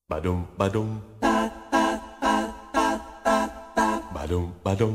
Badum badum badum badum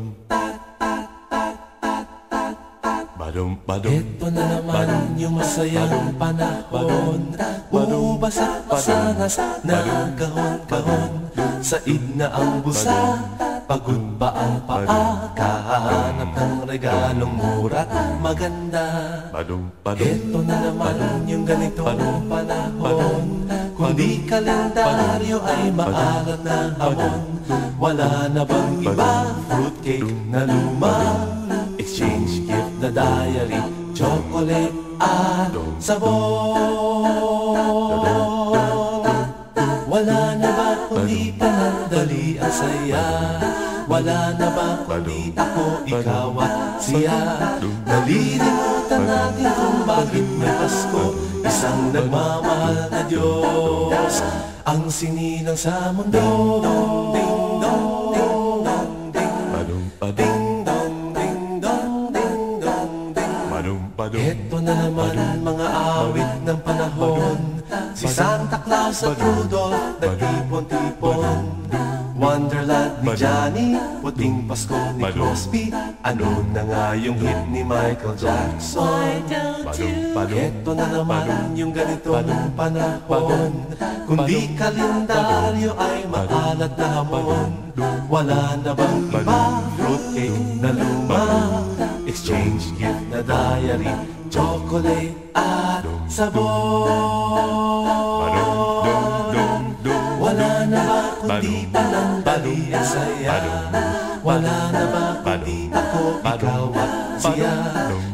badum badum. Ito na naman yung masayang panahon. Ubas at masanas na kahon-kahon. Said na ang busa, pagod pa ang paa. Kahanap ng regalong mura at maganda. Badum badum. Ito na naman yung ganitong panahon. Kung di kalendaryo ay maalat na hamon. Wala na bang iba? Fruitcake na luma, exchange gift na diary, chocolate at sabon. Wala na ba kundi panandali ang saya? Wala na ba kundi ako, ikaw at siya? Nalilimutan natin kung bakit may Pasko, isang nagmamahal na Diyos ang sinilang sa mundo. Ding dong, ding dong, ding Badum badum ding dong, ding dong, ding dong, ding. badum badum. Ito na naman mga awit ng panahon. Si Santa Claus at Rudolph nagtipon-tipon. Wonderland ni Johnny, puting Pasko ni Crosby. Ano na nga yung hit ni Michael Jackson? Badum badum. Ito na naman yung ganitong panahon. Kung di kalendaryo ay maalat na hamon. Wala na bang iba? Fruitcake na luma, exchange gift na diary, chocolate at sabon. Wala na ba kundi panandali ang saya? Wala na ba kundi ako, ikaw at siya?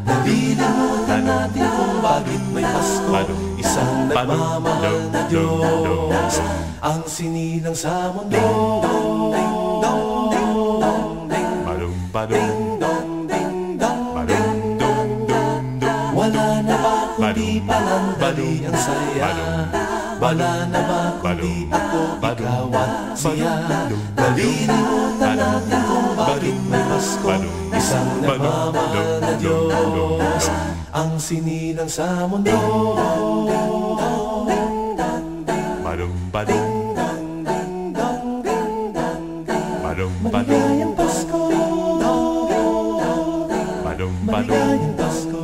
Nalilimutan natin kung bakit may Pasko, isang nagmamahal na Diyos ang sinilang sa mundo. Ding dong, ding dong, ding Badum badum. ding dong, ding dong, ding dong, dong. Wala na ba kundi panandali ang saya? Wala na ba kundi ako, ikaw at siya? Nalilimutan natin kung bakit may Pasko, isang nagmamahal na Diyos ang sinilang sa mundo. Ding dong, ding dong, ding Badum badum dong, ding dong, ding dong, ding. badum badum Maligayang Pasko. badum badum Maligayang Pasko.